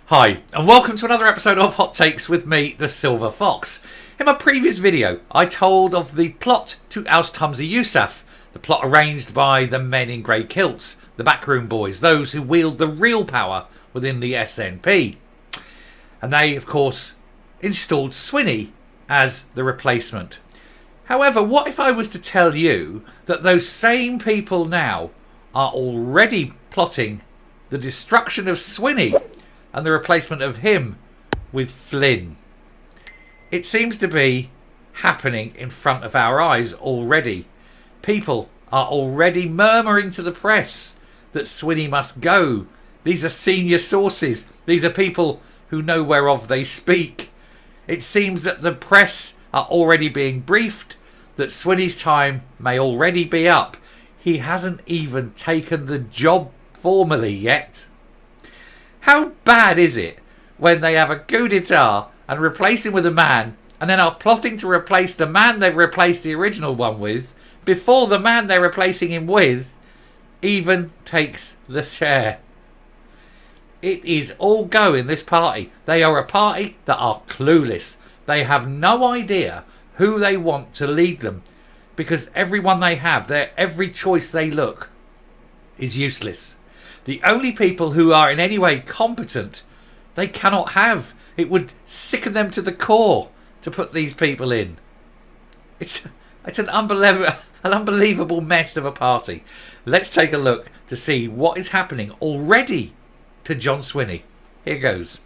Hi, and welcome to another episode of Hot Takes with me, the Silver Fox. In my previous video, I told of the plot to oust Humza Yousaf, the plot arranged by the men in grey kilts, the backroom boys, those who wield the real power within the SNP. And they, of course, installed Swinney as the replacement. However, what if I was to tell you that those same people now are already plotting the destruction of Swinney and the replacement of him with Flynn? It seems to be happening in front of our eyes already. People are already murmuring to the press that Swinney must go. These are senior sources. These are people who know whereof they speak. It seems that the press are already being briefed that Swinney's time may already be up. He hasn't even taken the job formally yet. How bad is it when they have a coup d'etat and replace him with a man, and then are plotting to replace the man they've replaced the original one with before the man they're replacing him with even takes the chair? It is all go in this party. They are a party that are clueless. They have no idea who they want to lead them, because everyone they have, every choice they look is useless. The only people who are in any way competent, they cannot have. It would sicken them to the core to put these people in. It's an unbelievable mess of a party. Let's take a look to see what is happening already to John Swinney. Here goes.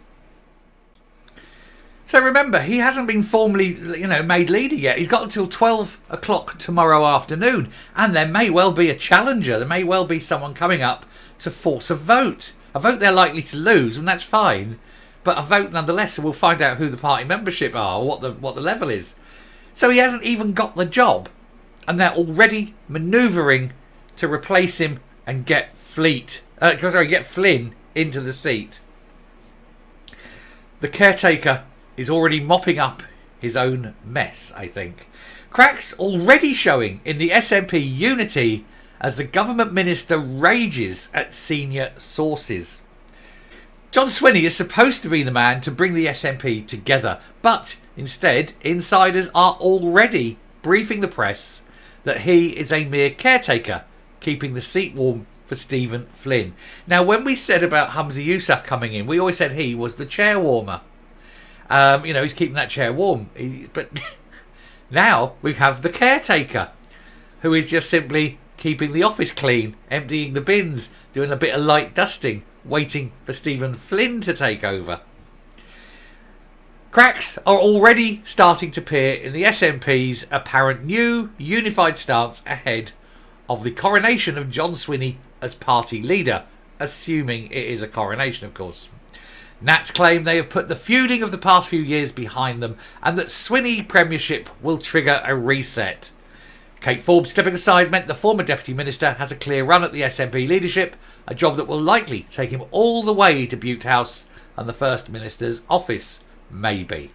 So remember, he hasn't been formally, made leader yet. He's got until 12 o'clock tomorrow afternoon. And there may well be a challenger. There may well be someone coming up to force a vote. A vote they're likely to lose, and that's fine. But a vote nonetheless, so we'll find out who the party membership are, or what the level is. So he hasn't even got the job. And they're already manoeuvring to replace him and get Flynn into the seat. The caretaker is already mopping up his own mess, I think. Cracks already showing in the SNP unity as the government minister rages at senior sources. John Swinney is supposed to be the man to bring the SNP together, but instead, insiders are already briefing the press that he is a mere caretaker, keeping the seat warm for Stephen Flynn. Now, when we said about Humza Yousaf coming in, we always said he was the chair warmer. He's keeping that chair warm. But now we have the caretaker, who is just simply keeping the office clean, emptying the bins, doing a bit of light dusting, waiting for Stephen Flynn to take over. Cracks are already starting to appear in the SNP's apparent new unified stance ahead of the coronation of John Swinney as party leader, assuming it is a coronation, of course. Nats claim they have put the feuding of the past few years behind them and that Swinney premiership will trigger a reset. Kate Forbes stepping aside meant the former Deputy Minister has a clear run at the SNP leadership, a job that will likely take him all the way to Bute House and the First Minister's office, maybe.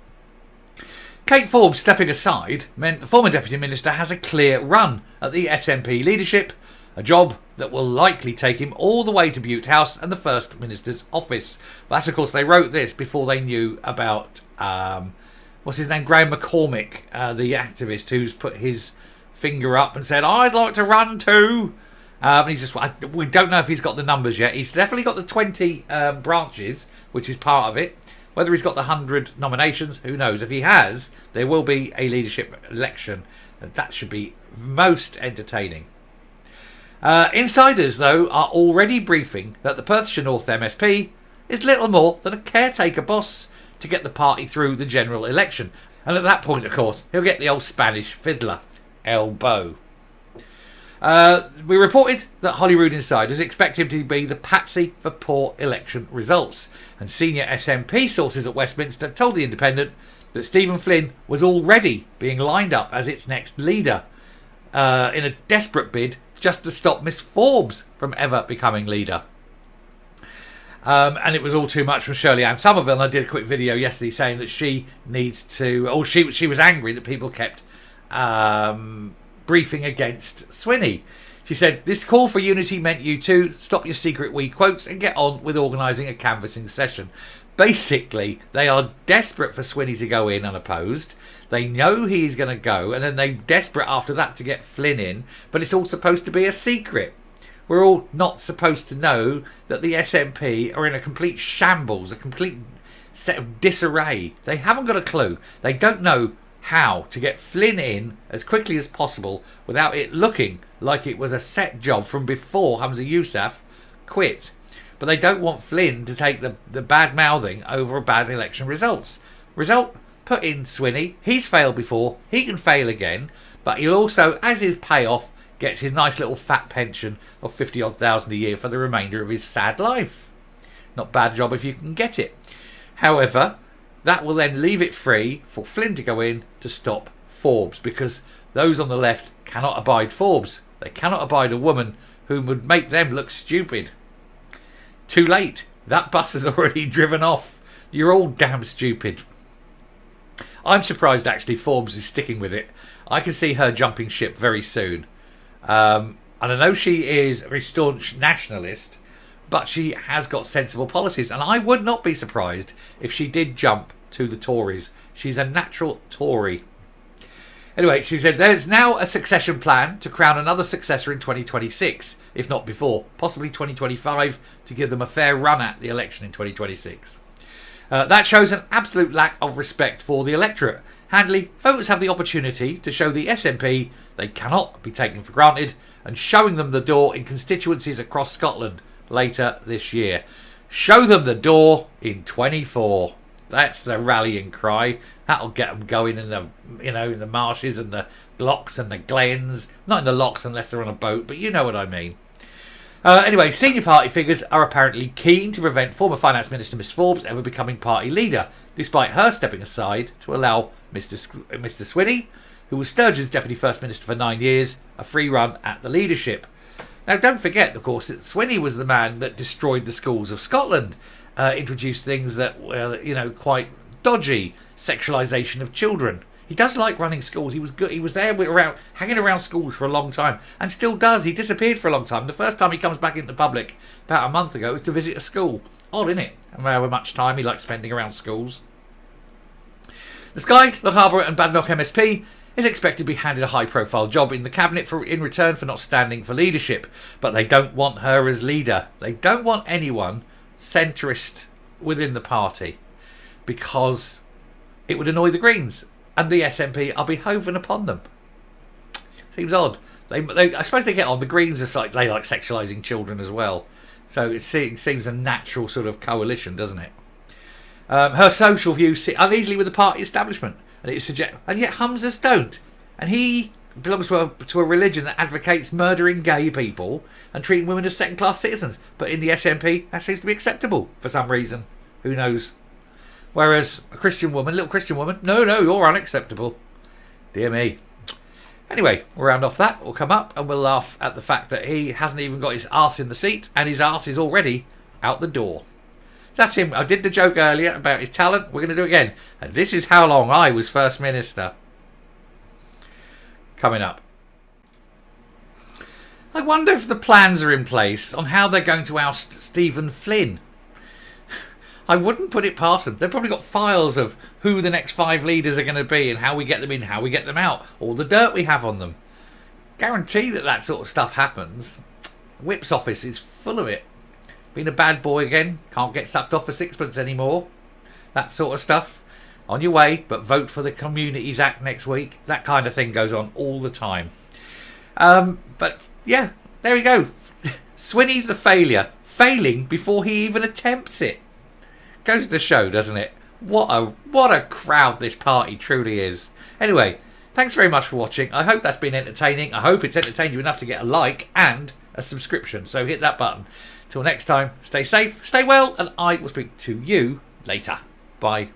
Kate Forbes stepping aside meant the former Deputy Minister has a clear run at the SNP leadership, a job that will likely take him all the way to Bute House and the First Minister's office. But of course, they wrote this before they knew about, Graham McCormick, the activist who's put his finger up and said, I'd like to run too. We don't know if he's got the numbers yet. He's definitely got the 20 branches, which is part of it. Whether he's got the 100 nominations, who knows? If he has, there will be a leadership election. And that should be most entertaining. Insiders, though, are already briefing that the Perthshire North MSP is little more than a caretaker boss to get the party through the general election. And at that point, of course, he'll get the old Spanish fiddler, elbow. We reported that Holyrood insiders expect him to be the patsy for poor election results. And senior SNP sources at Westminster told The Independent that Stephen Flynn was already being lined up as its next leader in a desperate bid just to stop Miss Forbes from ever becoming leader. And it was all too much from Shirley Ann Somerville. And I did a quick video yesterday saying that she needs to, or she was angry that people kept briefing against Swinney. She said, this call for unity meant you to stop your secret weak quotes and get on with organising a canvassing session. Basically, they are desperate for Swinney to go in unopposed. They know he's going to go, and then they're desperate after that to get Flynn in, but it's all supposed to be a secret. We're all not supposed to know that the SNP are in a complete shambles, a complete set of disarray. They haven't got a clue. They don't know how to get Flynn in as quickly as possible without it looking like it was a set job from before Humza Yousaf quit. But they don't want Flynn to take the bad mouthing over bad election results. Result, put in Swinney. He's failed before. He can fail again. But he'll also, as his payoff, gets his nice little fat pension of 50-odd thousand a year for the remainder of his sad life. Not bad job if you can get it. However, that will then leave it free for Flynn to go in to stop Forbes, because those on the left cannot abide Forbes. They cannot abide a woman who would make them look stupid. Too late. That bus has already driven off. You're all damn stupid. I'm surprised actually Forbes is sticking with it. I can see her jumping ship very soon. And I know she is a very staunch nationalist, but she has got sensible policies, and I would not be surprised if she did jump to the Tories. She's a natural Tory. Anyway, she said there's now a succession plan to crown another successor in 2026, if not before, possibly 2025, to give them a fair run at the election in 2026. That shows an absolute lack of respect for the electorate. Handily, voters have the opportunity to show the SNP they cannot be taken for granted, and showing them the door in constituencies across Scotland later this year. Show them the door in 24. That's the rallying cry. That'll get them going in the, in the marshes and the lochs and the glens. Not in the lochs unless they're on a boat, but you know what I mean. Anyway, senior party figures are apparently keen to prevent former Finance Minister Miss Forbes ever becoming party leader, despite her stepping aside to allow Mr. Swinney, who was Sturgeon's Deputy First Minister for 9 years, a free run at the leadership. Now, don't forget, of course, that Swinney was the man that destroyed the schools of Scotland, introduced things that were, quite dodgy, sexualisation of children. He does like running schools. He was good. He was there hanging around schools for a long time, and still does. He disappeared for a long time. The first time he comes back into public about a month ago was to visit a school. Odd, isn't it? And however much time he likes spending around schools. The Skye, Lochaber and Badenoch MSP is expected to be handed a high-profile job in the cabinet in return for not standing for leadership. But they don't want her as leader. They don't want anyone centrist within the party, because it would annoy the Greens, and the SNP are behoving upon them. Seems odd. I suppose they get on. The Greens are they like sexualising children as well, so it seems a natural sort of coalition, doesn't it? Her social views sit uneasily with the party establishment, and yet Humza's don't, and he belongs to a religion that advocates murdering gay people and treating women as second-class citizens. But in the SNP, that seems to be acceptable for some reason. Who knows? Whereas a little Christian woman, no, you're unacceptable. Dear me. Anyway, we'll round off that. We'll come up and we'll laugh at the fact that he hasn't even got his arse in the seat, and his arse is already out the door. That's him. I did the joke earlier about his talent. We're going to do it again. And this is how long I was First Minister. Coming up. I wonder if the plans are in place on how they're going to oust Stephen Flynn. I wouldn't put it past them. They've probably got files of who the next 5 leaders are going to be and how we get them in, how we get them out, all the dirt we have on them. Guarantee that sort of stuff happens. Whip's office is full of it. Being a bad boy again, can't get sucked off for sixpence anymore. That sort of stuff. On your way, but vote for the Communities Act next week. That kind of thing goes on all the time. But yeah, there we go. Swinney the failure. Failing before he even attempts it. Goes to show, doesn't it? What a crowd this party truly is. Anyway, thanks very much for watching. I hope that's been entertaining. I hope it's entertained you enough to get a like and a subscription. So hit that button. Till next time, stay safe, stay well, and I will speak to you later. Bye.